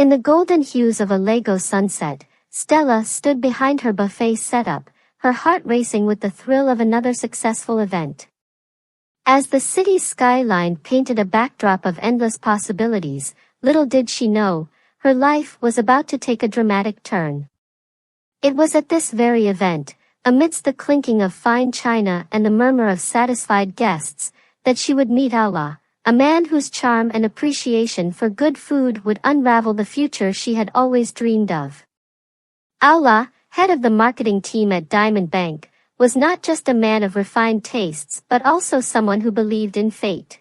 In the golden hues of a Lego sunset, Stella stood behind her buffet setup, her heart racing with the thrill of another successful event. As the city's skyline painted a backdrop of endless possibilities, little did she know, her life was about to take a dramatic turn. It was at this very event, amidst the clinking of fine china and the murmur of satisfied guests, that she would meet Allah, a man whose charm and appreciation for good food would unravel the future she had always dreamed of. Allah, head of the marketing team at Diamond Bank, was not just a man of refined tastes but also someone who believed in fate.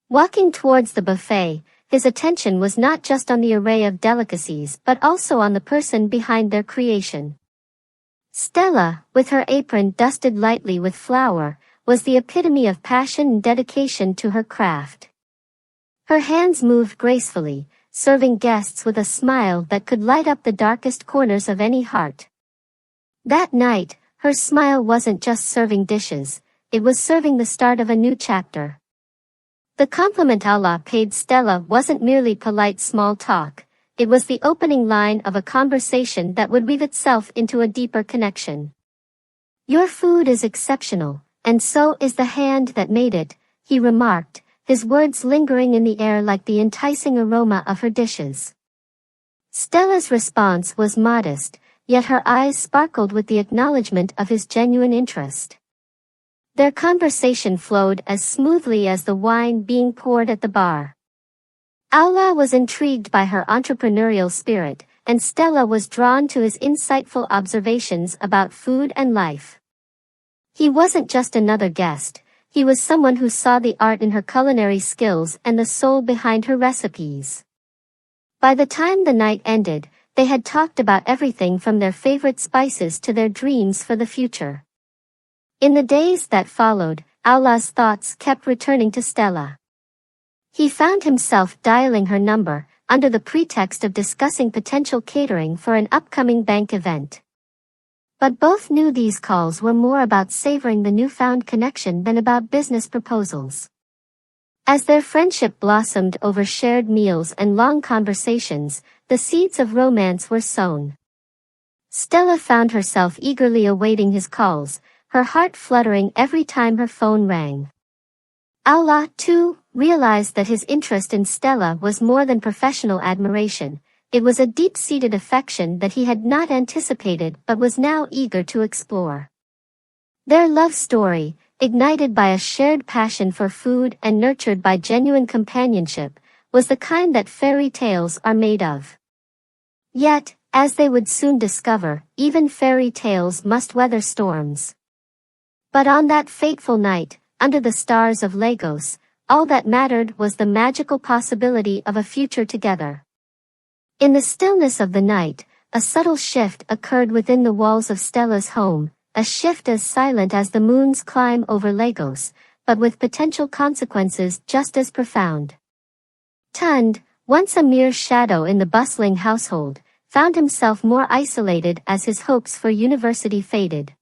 Walking towards the buffet, his attention was not just on the array of delicacies but also on the person behind their creation. Stella, with her apron dusted lightly with flour, was the epitome of passion and dedication to her craft. Her hands moved gracefully, serving guests with a smile that could light up the darkest corners of any heart. That night, her smile wasn't just serving dishes, it was serving the start of a new chapter. The compliment Allah paid Stella wasn't merely polite small talk, it was the opening line of a conversation that would weave itself into a deeper connection. "Your food is exceptional, and so is the hand that made it," he remarked, his words lingering in the air like the enticing aroma of her dishes. Stella's response was modest, yet her eyes sparkled with the acknowledgement of his genuine interest. Their conversation flowed as smoothly as the wine being poured at the bar. Allah was intrigued by her entrepreneurial spirit, and Stella was drawn to his insightful observations about food and life. He wasn't just another guest, he was someone who saw the art in her culinary skills and the soul behind her recipes. By the time the night ended, they had talked about everything from their favorite spices to their dreams for the future. In the days that followed, Allah's thoughts kept returning to Stella. He found himself dialing her number, under the pretext of discussing potential catering for an upcoming bank event. But both knew these calls were more about savoring the newfound connection than about business proposals. As their friendship blossomed over shared meals and long conversations, the seeds of romance were sown. Stella found herself eagerly awaiting his calls, her heart fluttering every time her phone rang. Allah, too, realized that his interest in Stella was more than professional admiration. It was a deep-seated affection that he had not anticipated but was now eager to explore. Their love story, ignited by a shared passion for food and nurtured by genuine companionship, was the kind that fairy tales are made of. Yet, as they would soon discover, even fairy tales must weather storms. But on that fateful night, under the stars of Lagos, all that mattered was the magical possibility of a future together. In the stillness of the night, a subtle shift occurred within the walls of Stella's home, a shift as silent as the moon's climb over Lagos, but with potential consequences just as profound. Tund, once a mere shadow in the bustling household, found himself more isolated as his hopes for university faded.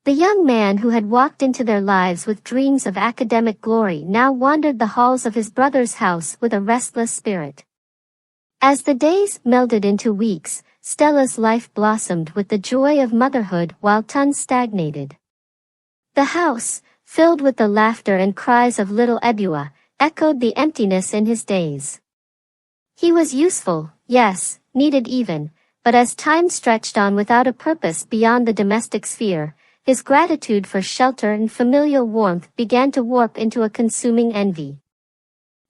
The young man who had walked into their lives with dreams of academic glory now wandered the halls of his brother's house with a restless spirit. As the days melded into weeks, Stella's life blossomed with the joy of motherhood while Tund stagnated. The house, filled with the laughter and cries of little Ebua, echoed the emptiness in his days. He was useful, yes, needed even, but as time stretched on without a purpose beyond the domestic sphere, his gratitude for shelter and familial warmth began to warp into a consuming envy.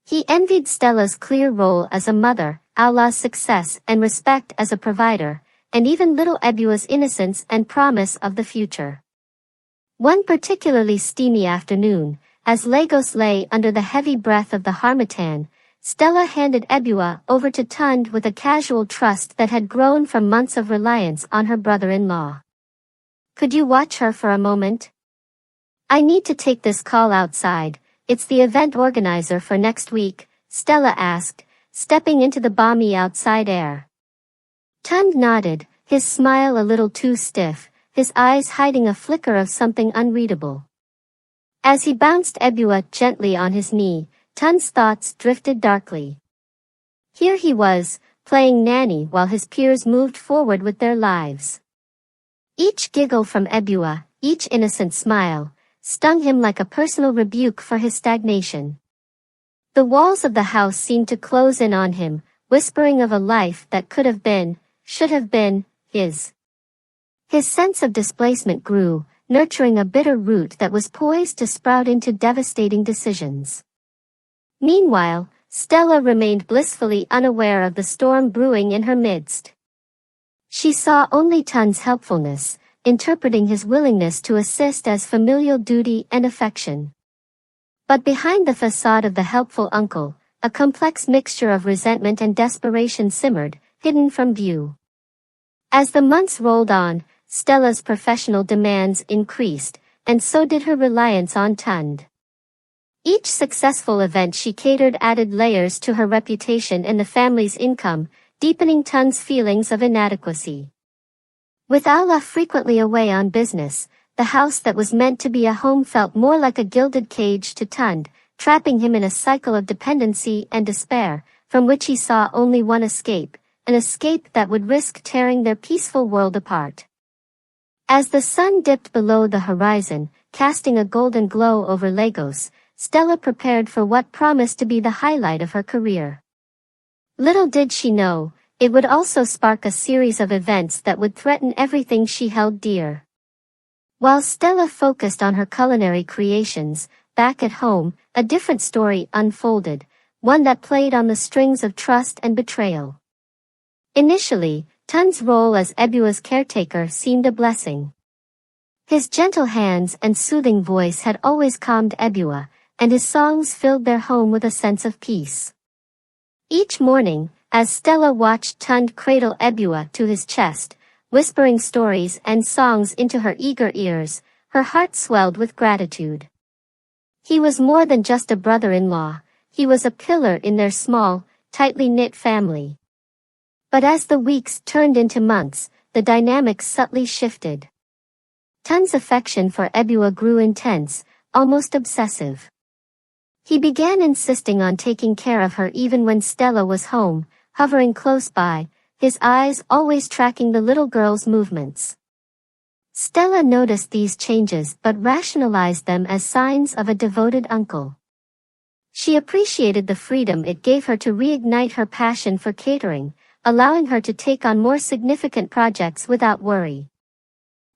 He envied Stella's clear role as a mother, Allah's success and respect as a provider, and even little Ebua's innocence and promise of the future. One particularly steamy afternoon, as Lagos lay under the heavy breath of the harmattan, Stella handed Ebua over to Tund with a casual trust that had grown from months of reliance on her brother-in-law. "Could you watch her for a moment? I need to take this call outside. It's the event organizer for next week," Stella asked, stepping into the balmy outside air. Tund nodded, his smile a little too stiff, his eyes hiding a flicker of something unreadable. As he bounced Ebua gently on his knee, Tund's thoughts drifted darkly. Here he was, playing nanny while his peers moved forward with their lives. Each giggle from Ebua, each innocent smile, stung him like a personal rebuke for his stagnation. The walls of the house seemed to close in on him, whispering of a life that could have been, should have been, his. His sense of displacement grew, nurturing a bitter root that was poised to sprout into devastating decisions. Meanwhile, Stella remained blissfully unaware of the storm brewing in her midst. She saw only Tun's helpfulness, interpreting his willingness to assist as familial duty and affection. But behind the facade of the helpful uncle, a complex mixture of resentment and desperation simmered, hidden from view. As the months rolled on, Stella's professional demands increased, and so did her reliance on Tund. Each successful event she catered added layers to her reputation and the family's income, deepening Tund's feelings of inadequacy. With Allah frequently away on business, the house that was meant to be a home felt more like a gilded cage to Tund, trapping him in a cycle of dependency and despair, from which he saw only one escape, an escape that would risk tearing their peaceful world apart. As the sun dipped below the horizon, casting a golden glow over Lagos, Stella prepared for what promised to be the highlight of her career. Little did she know, it would also spark a series of events that would threaten everything she held dear. While Stella focused on her culinary creations, back at home, a different story unfolded, one that played on the strings of trust and betrayal. Initially, Tun's role as Ebua's caretaker seemed a blessing. His gentle hands and soothing voice had always calmed Ebua, and his songs filled their home with a sense of peace. Each morning, as Stella watched Tund cradle Ebua to his chest, whispering stories and songs into her eager ears, her heart swelled with gratitude. He was more than just a brother-in-law, he was a pillar in their small, tightly knit family. But as the weeks turned into months, the dynamics subtly shifted. Tund's affection for Ebua grew intense, almost obsessive. He began insisting on taking care of her even when Stella was home, hovering close by, his eyes always tracking the little girl's movements. Stella noticed these changes but rationalized them as signs of a devoted uncle. She appreciated the freedom it gave her to reignite her passion for catering, allowing her to take on more significant projects without worry.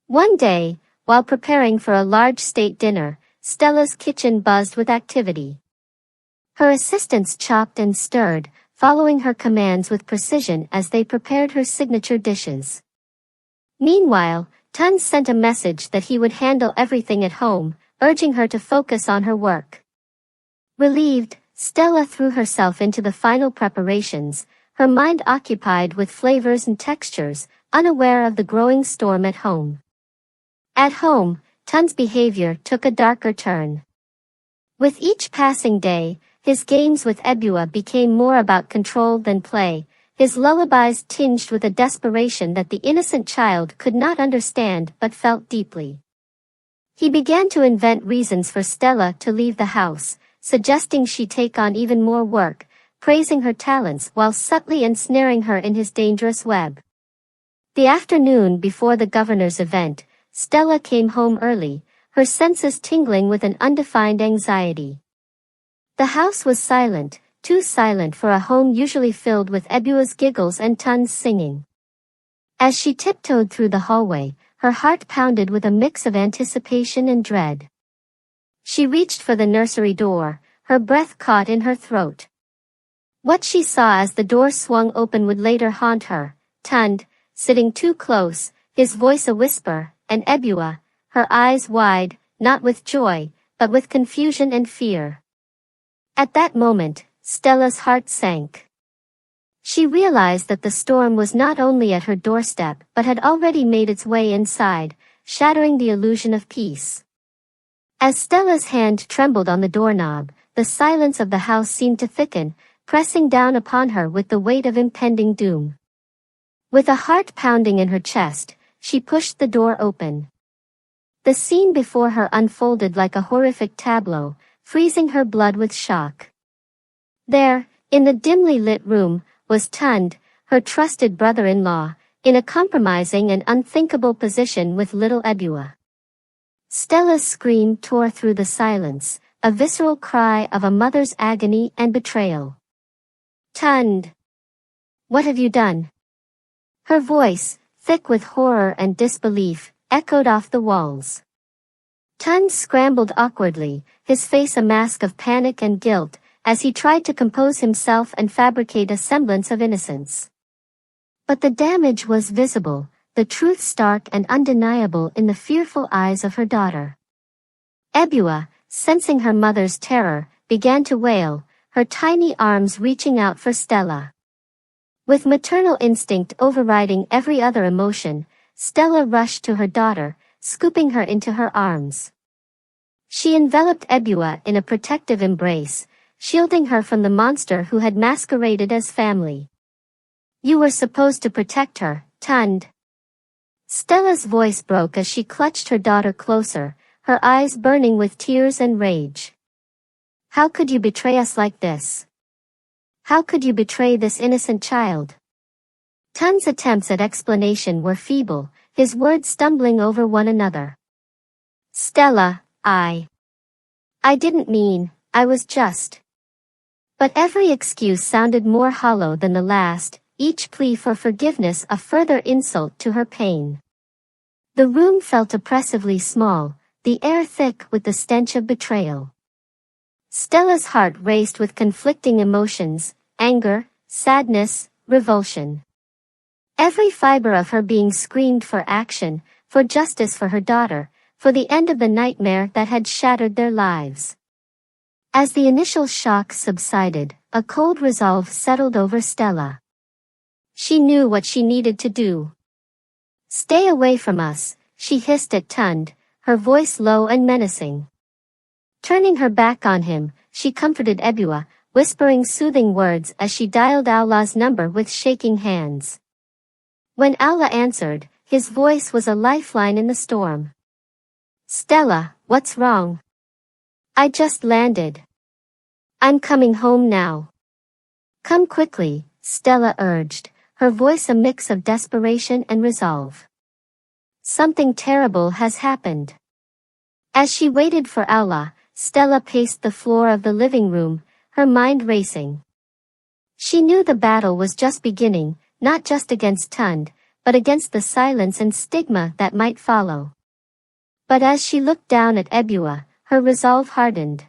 One day, while preparing for a large state dinner, Stella's kitchen buzzed with activity. Her assistants chopped and stirred, following her commands with precision as they prepared her signature dishes. Meanwhile, Tund sent a message that he would handle everything at home, urging her to focus on her work. Relieved, Stella threw herself into the final preparations, her mind occupied with flavors and textures, unaware of the growing storm at home. At home, Tund's behavior took a darker turn. With each passing day, his games with Ebua became more about control than play, his lullabies tinged with a desperation that the innocent child could not understand but felt deeply. He began to invent reasons for Stella to leave the house, suggesting she take on even more work, praising her talents while subtly ensnaring her in his dangerous web. The afternoon before the governor's event, Stella came home early, her senses tingling with an undefined anxiety. The house was silent, too silent for a home usually filled with Ebua's giggles and Tund's singing. As she tiptoed through the hallway, her heart pounded with a mix of anticipation and dread. She reached for the nursery door, her breath caught in her throat. What she saw as the door swung open would later haunt her: Tund, sitting too close, his voice a whisper, and Ebua, her eyes wide, not with joy, but with confusion and fear. At that moment, Stella's heart sank. She realized that the storm was not only at her doorstep but had already made its way inside, shattering the illusion of peace. As Stella's hand trembled on the doorknob, the silence of the house seemed to thicken, pressing down upon her with the weight of impending doom. With a heart pounding in her chest, she pushed the door open. The scene before her unfolded like a horrific tableau, freezing her blood with shock. There, In the dimly lit room was Tund, her trusted brother-in-law, in a compromising and unthinkable position with little Ebua. Stella's scream tore through the silence, a visceral cry of a mother's agony and betrayal. "Tund! What have you done?" Her voice, thick with horror and disbelief, echoed off the walls. Tund scrambled awkwardly, his face a mask of panic and guilt, as he tried to compose himself and fabricate a semblance of innocence. But the damage was visible, the truth stark and undeniable in the fearful eyes of her daughter. Ebua, sensing her mother's terror, began to wail, her tiny arms reaching out for Stella. With maternal instinct overriding every other emotion, Stella rushed to her daughter, scooping her into her arms. She enveloped Ebua in a protective embrace, shielding her from the monster who had masqueraded as family. "You were supposed to protect her, Tund." Stella's voice broke as she clutched her daughter closer, her eyes burning with tears and rage. "How could you betray us like this? How could you betray this innocent child?" Tund's attempts at explanation were feeble, his words stumbling over one another. "Stella, I didn't mean, I was just..." But every excuse sounded more hollow than the last, each plea for forgiveness a further insult to her pain. The room felt oppressively small, the air thick with the stench of betrayal. Stella's heart raced with conflicting emotions, anger, sadness, revulsion. Every fiber of her being screamed for action, for justice for her daughter, for the end of the nightmare that had shattered their lives. As the initial shock subsided, a cold resolve settled over Stella. She knew what she needed to do. "Stay away from us," she hissed at Tund, her voice low and menacing. Turning her back on him, she comforted Ebua, whispering soothing words as she dialed Allah's number with shaking hands. When Allah answered, his voice was a lifeline in the storm. "Stella, what's wrong?" "I just landed. I'm coming home now." "Come quickly," Stella urged, her voice a mix of desperation and resolve. "Something terrible has happened." As she waited for Allah, Stella paced the floor of the living room, her mind racing. She knew the battle was just beginning, not just against Tund, but against the silence and stigma that might follow. But as she looked down at Ebua, her resolve hardened.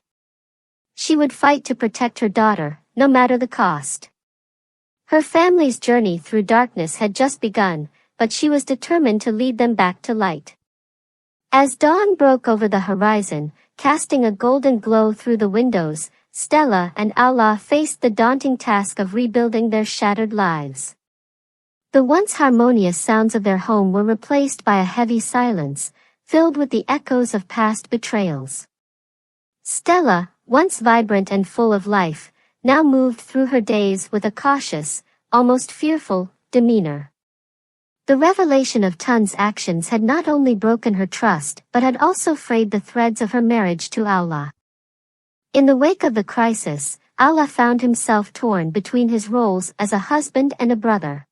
She would fight to protect her daughter, no matter the cost. Her family's journey through darkness had just begun, but she was determined to lead them back to light. As dawn broke over the horizon, casting a golden glow through the windows, Stella and Allah faced the daunting task of rebuilding their shattered lives. The once harmonious sounds of their home were replaced by a heavy silence, filled with the echoes of past betrayals. Stella, once vibrant and full of life, now moved through her days with a cautious, almost fearful, demeanor. The revelation of Tund's actions had not only broken her trust but had also frayed the threads of her marriage to Allah. In the wake of the crisis, Allah found himself torn between his roles as a husband and a brother.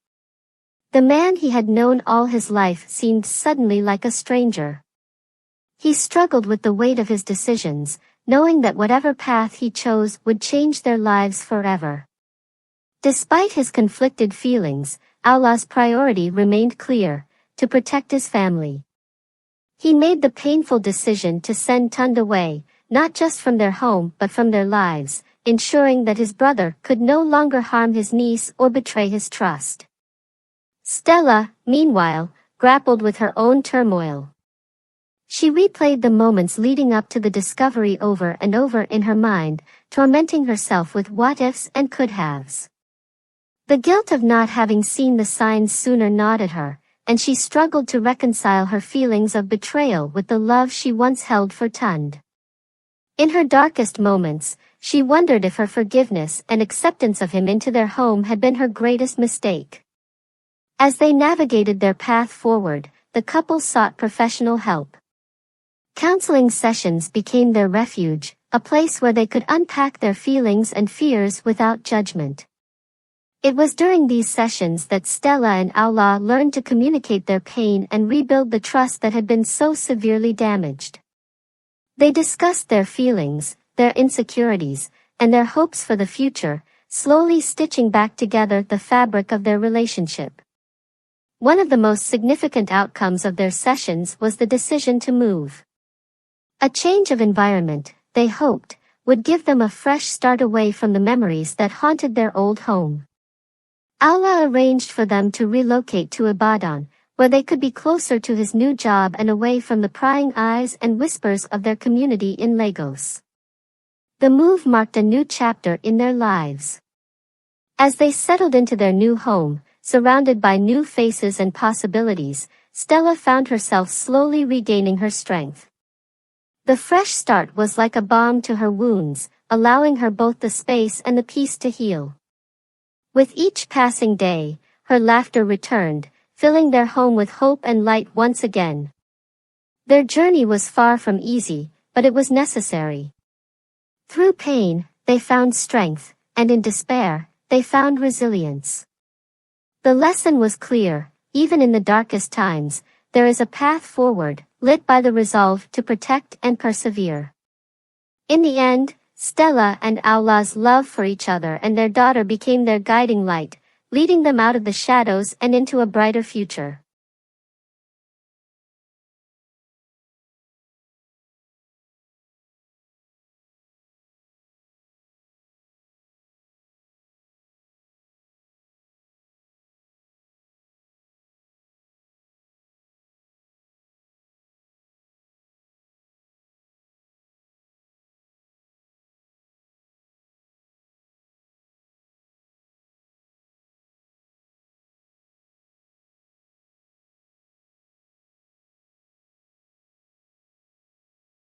The man he had known all his life seemed suddenly like a stranger. He struggled with the weight of his decisions, knowing that whatever path he chose would change their lives forever. Despite his conflicted feelings, Allah's priority remained clear, to protect his family. He made the painful decision to send Tund away, not just from their home but from their lives, ensuring that his brother could no longer harm his niece or betray his trust. Stella, meanwhile, grappled with her own turmoil. She replayed the moments leading up to the discovery over and over in her mind, tormenting herself with what-ifs and could-haves. The guilt of not having seen the signs sooner gnawed at her, and she struggled to reconcile her feelings of betrayal with the love she once held for Tund. In her darkest moments, she wondered if her forgiveness and acceptance of him into their home had been her greatest mistake. As they navigated their path forward, the couple sought professional help. Counseling sessions became their refuge, a place where they could unpack their feelings and fears without judgment. It was during these sessions that Stella and Aula learned to communicate their pain and rebuild the trust that had been so severely damaged. They discussed their feelings, their insecurities, and their hopes for the future, slowly stitching back together the fabric of their relationship. One of the most significant outcomes of their sessions was the decision to move. A change of environment, they hoped, would give them a fresh start away from the memories that haunted their old home. Aula arranged for them to relocate to Ibadan, where they could be closer to his new job and away from the prying eyes and whispers of their community in Lagos. The move marked a new chapter in their lives. As they settled into their new home, surrounded by new faces and possibilities, Stella found herself slowly regaining her strength. The fresh start was like a balm to her wounds, allowing her both the space and the peace to heal. With each passing day, her laughter returned, filling their home with hope and light once again. Their journey was far from easy, but it was necessary. Through pain, they found strength, and in despair, they found resilience. The lesson was clear: even in the darkest times, there is a path forward, lit by the resolve to protect and persevere. In the end, Stella and Aula's love for each other and their daughter became their guiding light, leading them out of the shadows and into a brighter future.